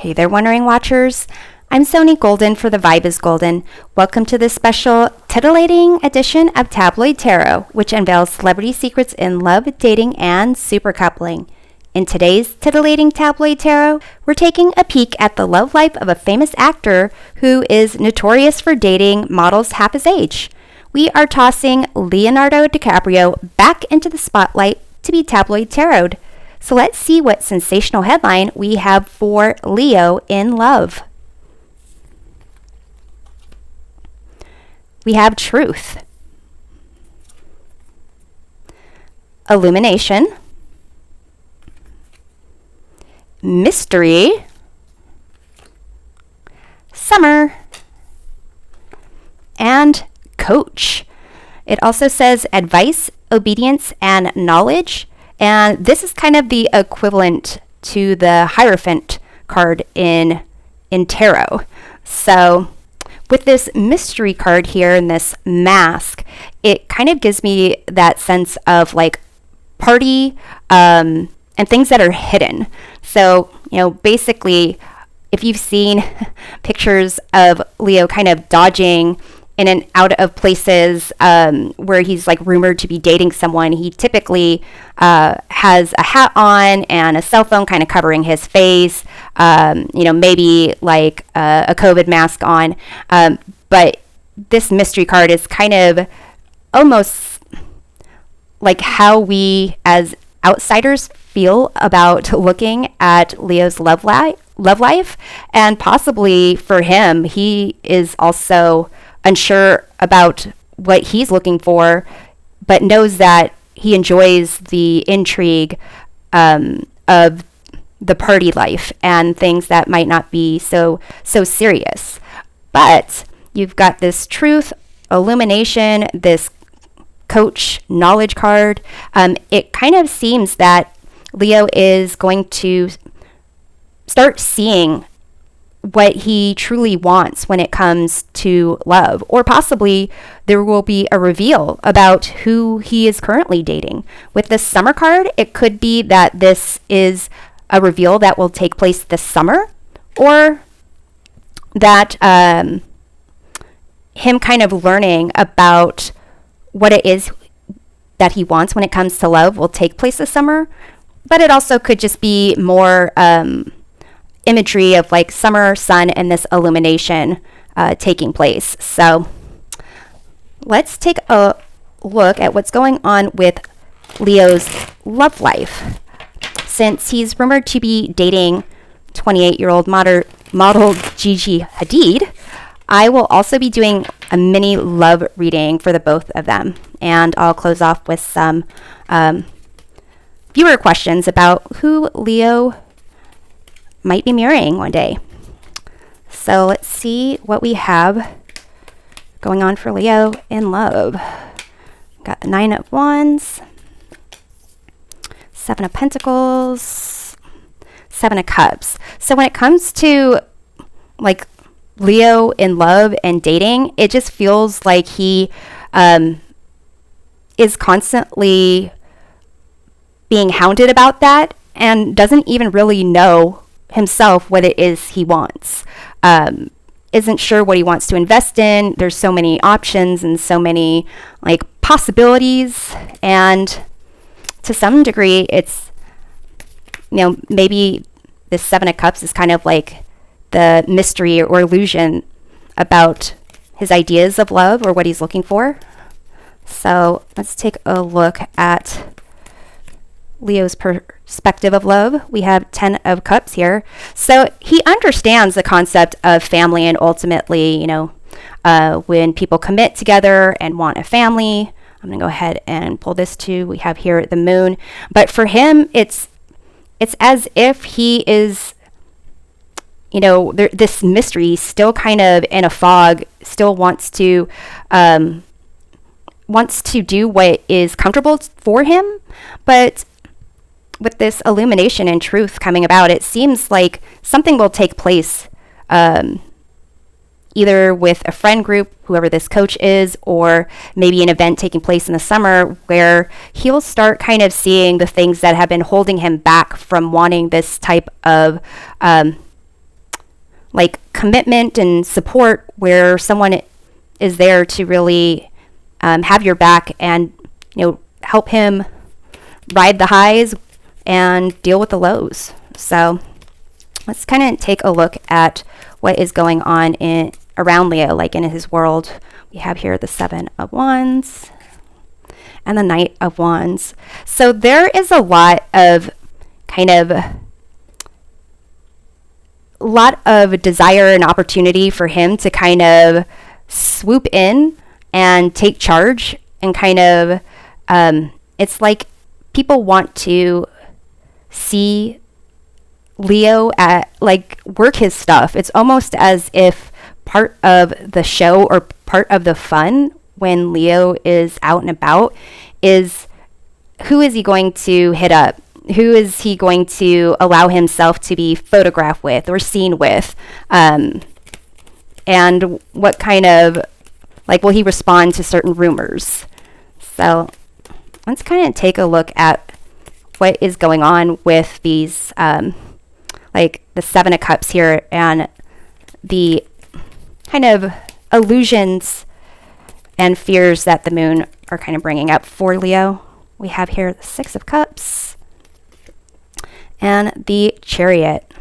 Hey there, Wondering Watchers. I'm Sony Golden for The Vibe is Golden. Welcome to this special titillating edition of Tabloid Tarot, which unveils celebrity secrets in love, dating, and supercoupling. In today's titillating tabloid tarot, we're taking a peek at the love life of a famous actor who is notorious for dating models half his age. We are tossing Leonardo DiCaprio back into the spotlight to be tabloid tarot. So let's see what sensational headline we have for Leo in love. We have truth, illumination, mystery, summer, and coach. It also says advice, obedience, and knowledge. And this is kind of the equivalent to the Hierophant card in tarot. So with this mystery card here and this mask, it kind of gives me that sense of like party and things that are hidden. So, basically, if you've seen pictures of Leo kind of dodging in and out of places where he's like rumored to be dating someone, he typically has a hat on and a cell phone kind of covering his face, maybe like a COVID mask on. But this mystery card is kind of almost like how we as outsiders feel about looking at Leo's love life. And possibly for him, he is also unsure about what he's looking for, but knows that he enjoys the intrigue of the party life and things that might not be so serious. But you've got this truth, illumination, this coach knowledge card. It kind of seems that Leo is going to start seeing what he truly wants when it comes to love, or possibly there will be a reveal about who he is currently dating. With this summer card, it could be that this is a reveal that will take place this summer, or that him kind of learning about what it is that he wants when it comes to love will take place this summer. But it also could just be more imagery of like summer, sun, and this illumination taking place. So let's take a look at what's going on with Leo's love life. Since he's rumored to be dating 28-year-old model Gigi Hadid, I will also be doing a mini love reading for the both of them. And I'll close off with some viewer questions about who Leo might be marrying one day. So let's see what we have going on for Leo in love. Got the 9 of Wands, 7 of Pentacles, 7 of Cups. So when it comes to like Leo in love and dating, it just feels like he is constantly being hounded about that and doesn't even really know himself what it is he wants. Isn't sure what he wants to invest in. There's so many options and so many like possibilities, and to some degree it's maybe this 7 of Cups is kind of like the mystery or illusion about his ideas of love or what he's looking for. So let's take a look at Leo's perspective of love. We have 10 of Cups here. So he understands the concept of family, and ultimately, when people commit together and want a family. I'm going to go ahead and pull this too. We have here the Moon. But for him, it's as if he is, this mystery, still kind of in a fog, still wants to do what is comfortable for him. But with this illumination and truth coming about, it seems like something will take place either with a friend group, whoever this coach is, or maybe an event taking place in the summer where he'll start kind of seeing the things that have been holding him back from wanting this type of like commitment and support, where someone is there to really have your back and, help him ride the highs and deal with the lows. So let's kind of take a look at what is going on around Leo, like in his world. We have here the 7 of Wands and the Knight of Wands. So there is a lot of desire and opportunity for him to kind of swoop in and take charge, and it's like people want to see Leo work his stuff. It's almost as if part of the show or part of the fun when Leo is out and about is, who is he going to hit up? Who is he going to allow himself to be photographed with or seen with? And what kind of, will he respond to certain rumors? So let's kind of take a look at what is going on with these, the 7 of Cups here, and the kind of illusions and fears that the moon are kind of bringing up for Leo. We have here the 6 of Cups and the Chariot.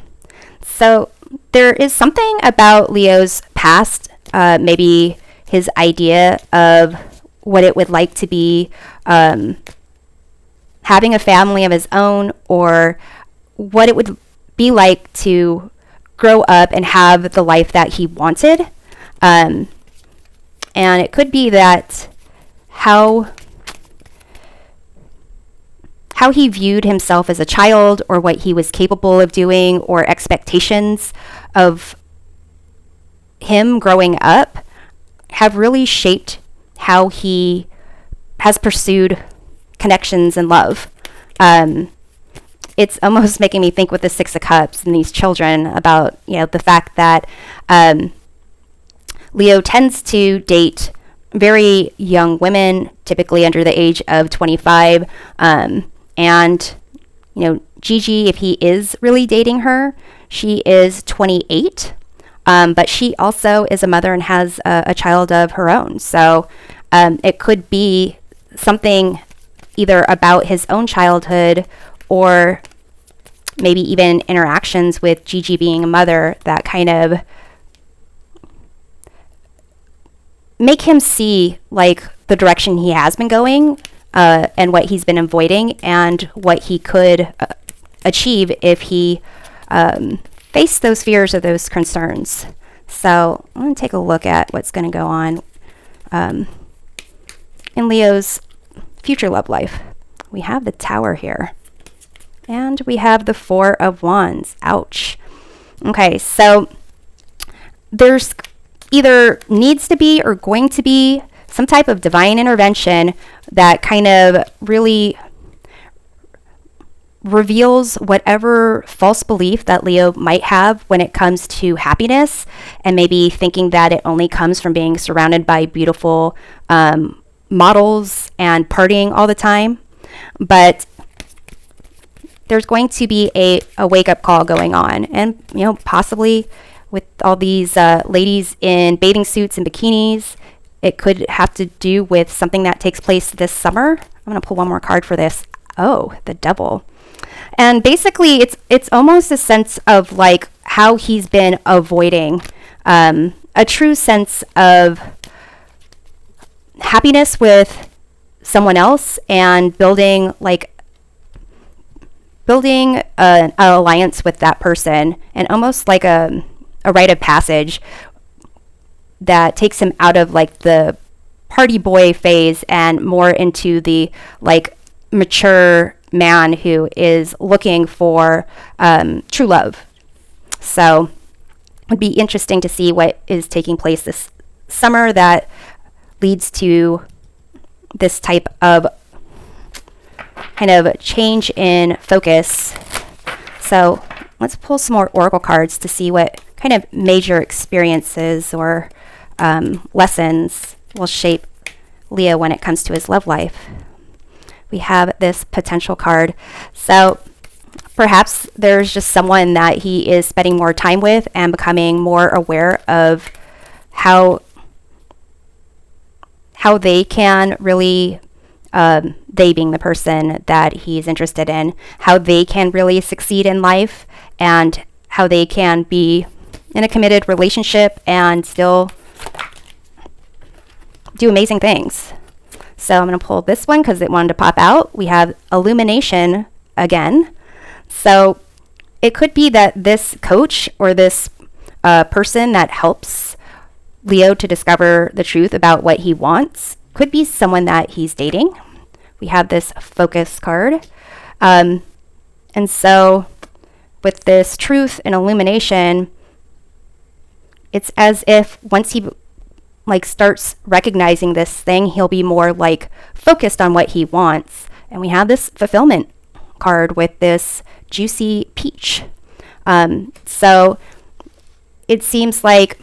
So there is something about Leo's past, maybe his idea of what it would like to be having a family of his own, or what it would be like to grow up and have the life that he wanted. And it could be that how he viewed himself as a child, or what he was capable of doing, or expectations of him growing up, have really shaped how he has pursued connections and love. It's almost making me think with the 6 of Cups and these children about, the fact that Leo tends to date very young women, typically under the age of 25. And, Gigi, if he is really dating her, she is 28. But she also is a mother and has a child of her own. So it could be something either about his own childhood, or maybe even interactions with Gigi being a mother, that kind of make him see the direction he has been going, and what he's been avoiding, and what he could achieve if he faced those fears or those concerns. So I'm going to take a look at what's going to go on in Leo's future love life. We have the Tower here, and we have the 4 of Wands. Ouch. Okay, so there's either needs to be or going to be some type of divine intervention that kind of really reveals whatever false belief that Leo might have when it comes to happiness, and maybe thinking that it only comes from being surrounded by beautiful models and partying all the time. But there's going to be a wake-up call going on, and possibly with all these ladies in bathing suits and bikinis, it could have to do with something that takes place this summer. I'm going to pull one more card for this. Oh, the Devil. And basically, it's almost a sense of how he's been avoiding a true sense of happiness with someone else, and building an alliance with that person, and almost like a rite of passage that takes him out of the party boy phase and more into the mature man who is looking for true love. So it would be interesting to see what is taking place this summer that leads to this type of kind of change in focus. So let's pull some more oracle cards to see what kind of major experiences or lessons will shape Leo when it comes to his love life. We have this potential card. So Perhaps there's just someone that he is spending more time with and becoming more aware of how they can really, they being the person that he's interested in, how they can really succeed in life and how they can be in a committed relationship and still do amazing things. So I'm going to pull this one because it wanted to pop out. We have illumination again. So it could be that this coach or this person that helps Leo to discover the truth about what he wants could be someone that he's dating. We have this focus card. And so with this truth and illumination, it's as if once he starts recognizing this thing, he'll be more focused on what he wants. And we have this fulfillment card with this juicy peach. So it seems like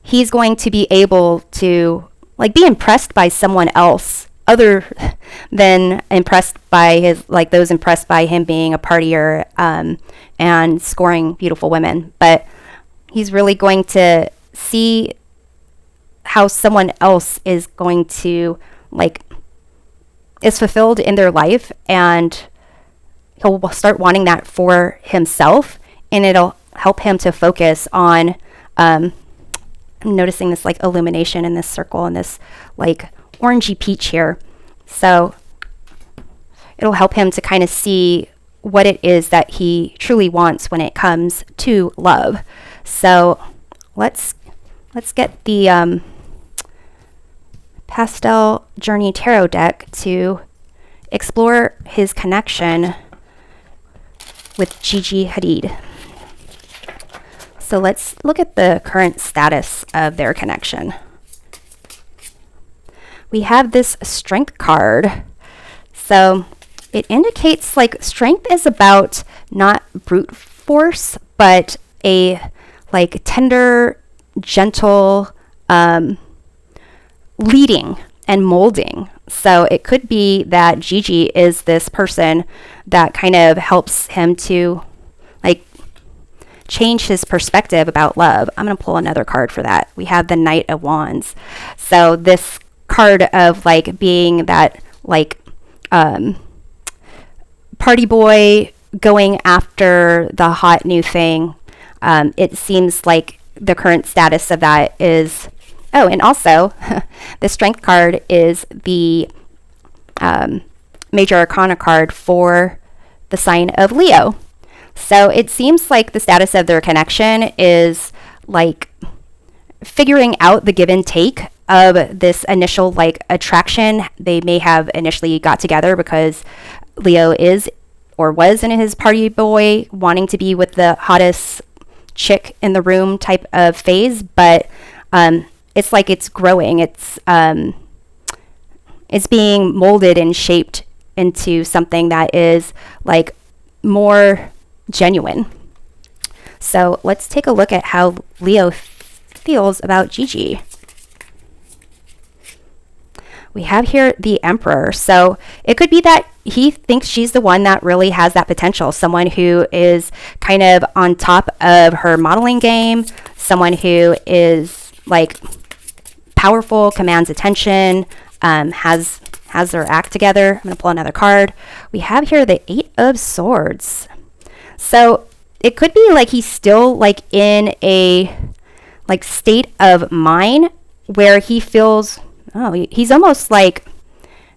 he's going to be able to be impressed by someone else other than impressed by those impressed by him being a partier and scoring beautiful women. But he's really going to see how someone else is going to is fulfilled in their life, and he'll start wanting that for himself, and it'll help him to focus on I'm noticing this illumination in this circle and this orangey peach here. So it'll help him to kind of see what it is that he truly wants when it comes to love. So let's get the Pastel Journey Tarot deck to explore his connection with Gigi Hadid. So let's look at the current status of their connection. We have this Strength card. So it indicates strength is about not brute force, but a tender, gentle, leading and molding. So it could be that Gigi is this person that kind of helps him to change his perspective about love. I'm going to pull another card for that. We have the Knight of Wands. So this card of being that party boy going after the hot new thing. It seems like the current status of that is, oh, and also the Strength card is the Major Arcana card for the sign of Leo. So it seems like the status of their connection is figuring out the give and take of this initial attraction. They may have initially got together because Leo is or was in his party boy wanting to be with the hottest chick in the room type of phase, but it's it's growing. It's being molded and shaped into something that is more genuine. So let's take a look at how Leo feels about Gigi. We have here the Emperor. So it could be that he thinks she's the one that really has that potential, someone who is kind of on top of her modeling game, someone who is powerful, commands attention, has their act together. I'm going to pull another card. We have here the Eight of Swords. So it could be he's still in a state of mind where he feels, he's almost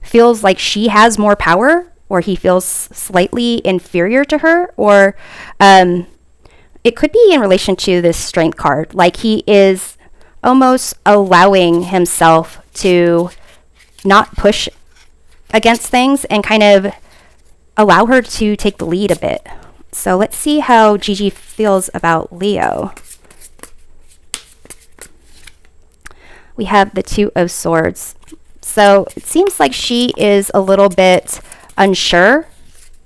feels like she has more power, or he feels slightly inferior to her, or it could be in relation to this Strength card. He is almost allowing himself to not push against things and kind of allow her to take the lead a bit. So let's see how Gigi feels about Leo. We have the Two of Swords. So it seems like she is a little bit unsure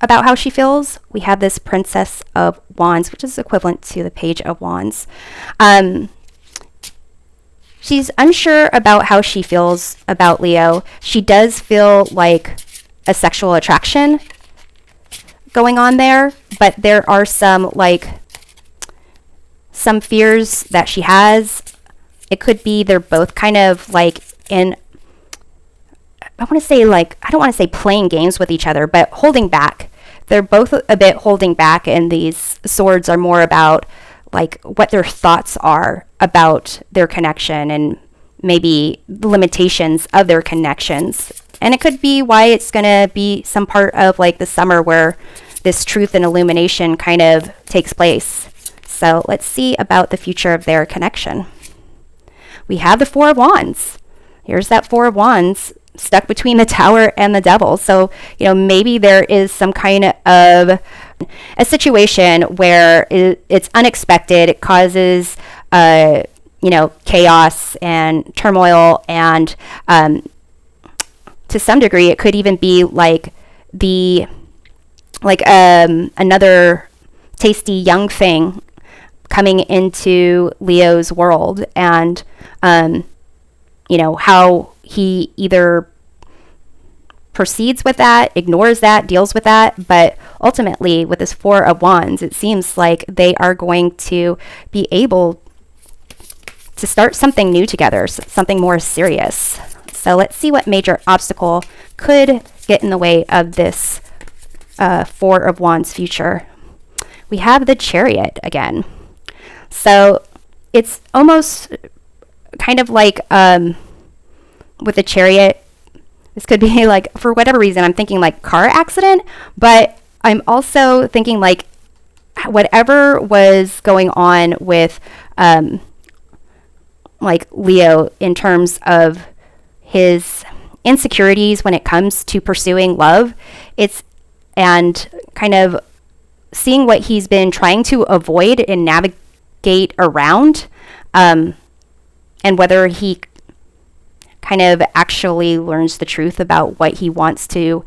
about how she feels. We have this Princess of Wands, which is equivalent to the Page of Wands. She's unsure about how she feels about Leo. She does feel a sexual attraction, going on there, but there are some fears that she has. It could be they're both kind of like in, I want to say like, I don't want to say playing games with each other, but holding back. They're both a bit holding back, and these swords are more about like what their thoughts are about their connection and maybe the limitations of their connections. And it could be why it's going to be some part of like the summer where this truth and illumination kind of takes place. So let's see about the future of their connection. We have the Four of Wands. Here's that Four of Wands stuck between the Tower and the Devil. So, maybe there is some kind of a situation where it's unexpected. It causes, chaos and turmoil. And to some degree, it could even be like another tasty young thing coming into Leo's world, and how he either proceeds with that, ignores that, deals with that. But ultimately, with this Four of Wands, it seems like they are going to be able to start something new together, something more serious. So let's see what major obstacle could get in the way of this Four of Wands future. We have the Chariot again. So it's almost kind of like with the Chariot, this could be like, for whatever reason, I'm thinking like car accident, but I'm also thinking like whatever was going on with like Leo in terms of his insecurities when it comes to pursuing love, and kind of seeing what he's been trying to avoid and navigate around, and whether he kind of actually learns the truth about what he wants to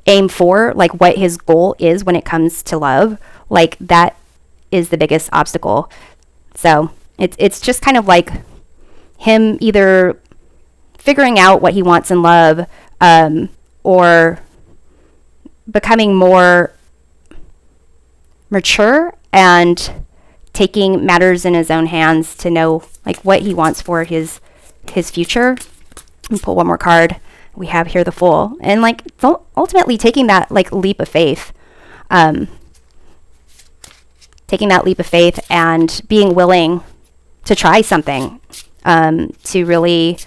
aim for, like what his goal is when it comes to love. Like that is the biggest obstacle. So it's just kind of like him either figuring out what he wants in love, or becoming more mature and taking matters in his own hands to know like what he wants for his future. And pull one more card. We have here the Fool, and like ultimately taking that like leap of faith, and being willing to try something, to really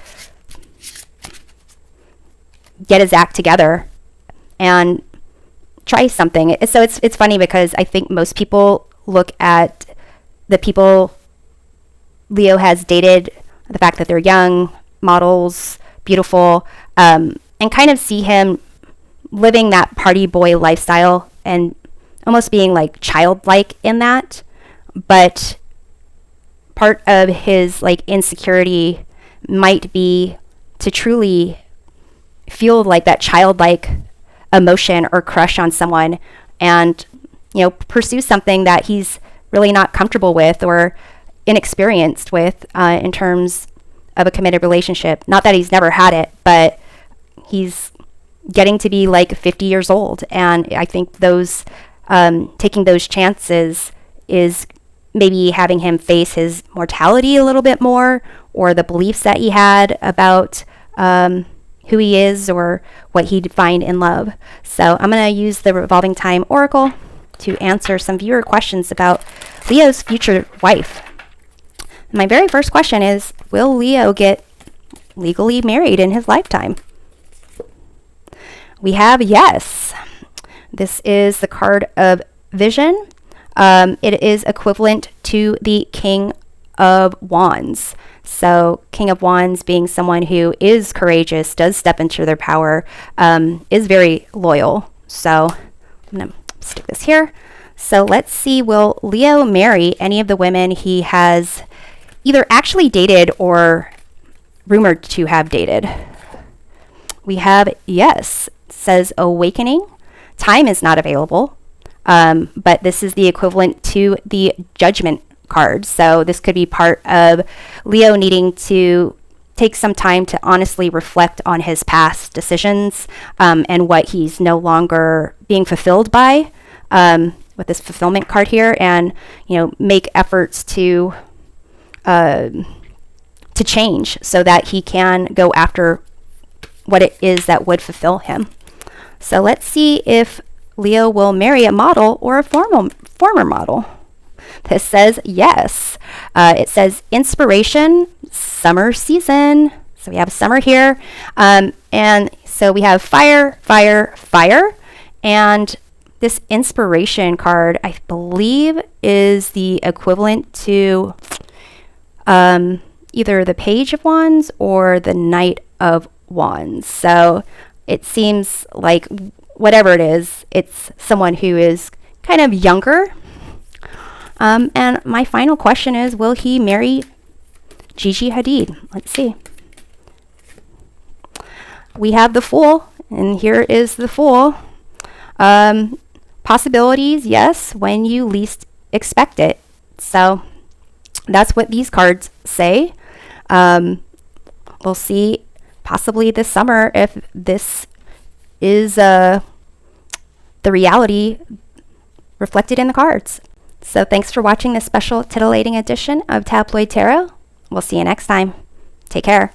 get his act together and try something. So it's funny because I think most people look at the people Leo has dated, the fact that they're young, models, beautiful, and kind of see him living that party boy lifestyle and almost being like childlike in that. But part of his like insecurity might be to truly feel like that childlike emotion or crush on someone, and pursue something that he's really not comfortable with or inexperienced with, in terms of a committed relationship. Not that he's never had it, but he's getting to be like 50 years old, and I think those taking those chances is maybe having him face his mortality a little bit more, or the beliefs that he had about who he is or what he defined in love. So I'm going to use the Revolving Time Oracle to answer some viewer questions about Leo's future wife. My very first question is, will Leo get legally married in his lifetime? We have yes. This is the card of Vision. It is equivalent to the King of Wands. So King of Wands being someone who is courageous, does step into their power, is very loyal. So I'm going to stick this here. So let's see, will Leo marry any of the women he has either actually dated or rumored to have dated? We have yes. It says Awakening. Time is not available, but this is the equivalent to the Judgment card. So this could be part of Leo needing to take some time to honestly reflect on his past decisions and what he's no longer being fulfilled by with this fulfillment card here, and make efforts to change so that he can go after what it is that would fulfill him. So let's see if Leo will marry a model or a former model. This says yes. It says inspiration, summer season. So we have summer here. And so we have fire, fire, fire. And this inspiration card, I believe, is the equivalent to either the Page of Wands or the Knight of Wands. So it seems like whatever it is, it's someone who is kind of younger. And my final question is, will he marry Gigi Hadid? Let's see. We have the Fool, and here is the Fool. Possibilities, yes, when you least expect it. So that's what these cards say. We'll see possibly this summer if this is the reality reflected in the cards. So thanks for watching this special titillating edition of Tabloid Tarot. We'll see you next time. Take care.